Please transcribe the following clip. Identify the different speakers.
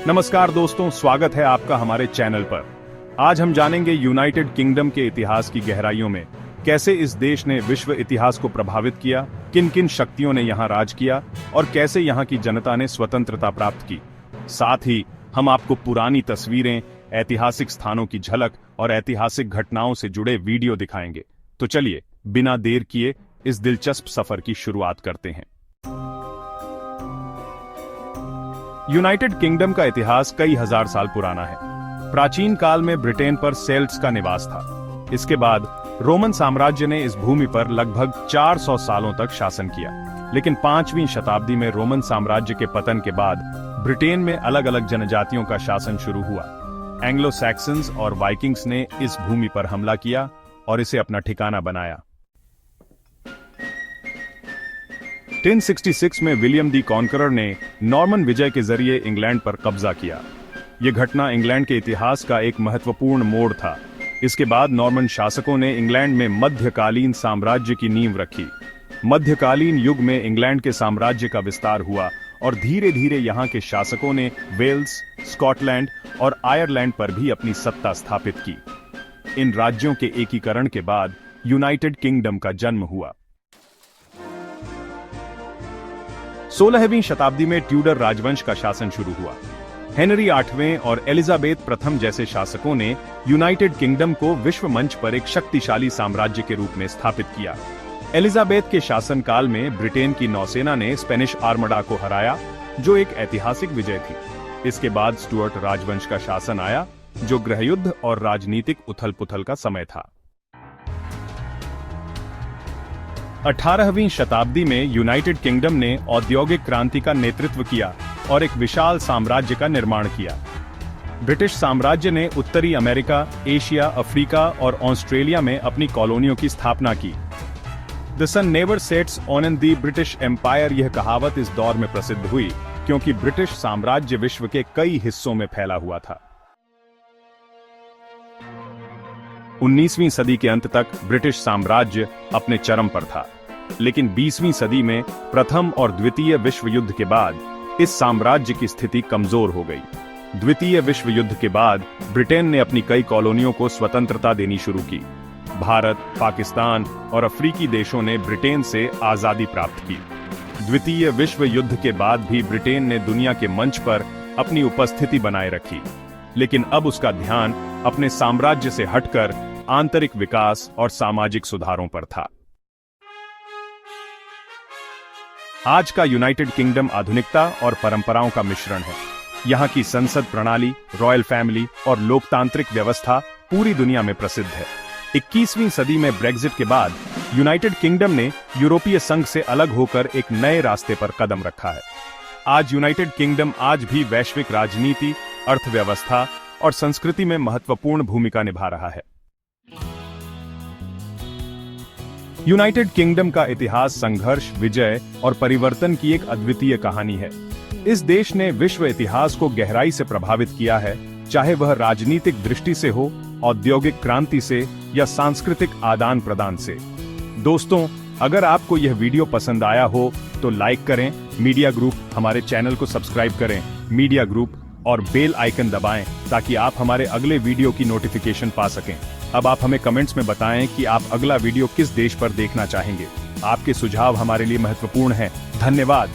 Speaker 1: नमस्कार दोस्तों, स्वागत है आपका हमारे चैनल पर। आज हम जानेंगे यूनाइटेड किंगडम के इतिहास की गहराइयों में कैसे इस देश ने विश्व इतिहास को प्रभावित किया, किन किन शक्तियों ने यहाँ राज किया और कैसे यहाँ की जनता ने स्वतंत्रता प्राप्त की। साथ ही हम आपको पुरानी तस्वीरें, ऐतिहासिक स्थानों की झलक और ऐतिहासिक घटनाओं से जुड़े वीडियो दिखाएंगे। तो चलिए बिना देर किए इस दिलचस्प सफर की शुरुआत करते हैं। यूनाइटेड किंगडम का इतिहास कई हजार साल पुराना है। प्राचीन काल में ब्रिटेन पर सेल्ट्स का निवास था। इसके बाद रोमन साम्राज्य ने इस भूमि पर लगभग 400 सालों तक शासन किया। लेकिन 5वीं शताब्दी में रोमन साम्राज्य के पतन के बाद ब्रिटेन में अलग अलग जनजातियों का शासन शुरू हुआ। एंग्लो सैक्सन्स और वाइकिंग्स ने इस भूमि पर हमला किया और इसे अपना ठिकाना बनाया। 1066 में विलियम दी कॉन्करर ने नॉर्मन विजय के जरिए इंग्लैंड पर कब्जा किया। यह घटना इंग्लैंड के इतिहास का एक महत्वपूर्ण मोड़ था। इसके बाद नॉर्मन शासकों ने इंग्लैंड में मध्यकालीन साम्राज्य की नींव रखी। मध्यकालीन युग में इंग्लैंड के साम्राज्य का विस्तार हुआ और धीरे धीरे यहाँ के शासकों ने वेल्स, स्कॉटलैंड और आयरलैंड पर भी अपनी सत्ता स्थापित की। इन राज्यों के एकीकरण के बाद यूनाइटेड किंगडम का जन्म हुआ। 16वीं शताब्दी में ट्यूडर राजवंश का शासन शुरू हुआ। हेनरी आठवें और एलिजाबेथ प्रथम जैसे शासकों ने यूनाइटेड किंगडम को विश्व मंच पर एक शक्तिशाली साम्राज्य के रूप में स्थापित किया। एलिजाबेथ के शासनकाल में ब्रिटेन की नौसेना ने स्पेनिश आर्मडा को हराया, जो एक ऐतिहासिक विजय थी। इसके बाद स्टुअर्ट राजवंश का शासन आया, जो गृहयुद्ध और राजनीतिक उथल-पुथल का समय था। 18वीं शताब्दी में यूनाइटेड किंगडम ने औद्योगिक क्रांति का नेतृत्व किया और एक विशाल साम्राज्य का निर्माण किया। ब्रिटिश साम्राज्य ने उत्तरी अमेरिका, एशिया, अफ्रीका और ऑस्ट्रेलिया में अपनी कॉलोनियों की स्थापना की। The sun never sets on in the British empire, यह कहावत इस दौर में प्रसिद्ध हुई क्योंकि ब्रिटिश साम्राज्य विश्व के कई हिस्सों में फैला हुआ था। 19वीं सदी के अंत तक ब्रिटिश साम्राज्य अपने चरम पर था, लेकिन 20वीं सदी में प्रथम और द्वितीय विश्व युद्ध के बाद इस साम्राज्य की स्थिति कमजोर हो गई। द्वितीय विश्व युद्ध के बाद ब्रिटेन ने अपनी कई कॉलोनियों को स्वतंत्रता देनी शुरू की। भारत, पाकिस्तान और अफ्रीकी देशों ने ब्रिटेन से आजादी प्राप्त की। द्वितीय विश्व युद्ध के बाद भी ब्रिटेन ने दुनिया के मंच पर अपनी उपस्थिति बनाए रखी, लेकिन अब उसका ध्यान अपने साम्राज्य से हटकर आंतरिक विकास और सामाजिक सुधारों पर था। आज का यूनाइटेड किंगडम आधुनिकता और परंपराओं का मिश्रण है। यहाँ की संसद प्रणाली, रॉयल फैमिली और लोकतांत्रिक व्यवस्था पूरी दुनिया में प्रसिद्ध है। 21वीं सदी में ब्रेग्जिट के बाद यूनाइटेड किंगडम ने यूरोपीय संघ से अलग होकर एक नए रास्ते पर कदम रखा है। आज यूनाइटेड किंगडम आज भी वैश्विक राजनीति, अर्थव्यवस्था और संस्कृति में महत्वपूर्ण भूमिका निभा रहा है। यूनाइटेड किंगडम का इतिहास संघर्ष, विजय और परिवर्तन की एक अद्वितीय कहानी है। इस देश ने विश्व इतिहास को गहराई से प्रभावित किया है, चाहे वह राजनीतिक दृष्टि से हो, औद्योगिक क्रांति से या सांस्कृतिक आदान प्रदान से। दोस्तों, अगर आपको यह वीडियो पसंद आया हो तो लाइक करें, मीडिया ग्रुप हमारे चैनल को सब्सक्राइब करें, मीडिया ग्रुप और बेल आइकन दबाएं ताकि आप हमारे अगले वीडियो की नोटिफिकेशन पा सकें। अब आप हमें कमेंट्स में बताएं कि आप अगला वीडियो किस देश पर देखना चाहेंगे। आपके सुझाव हमारे लिए महत्वपूर्ण हैं। धन्यवाद।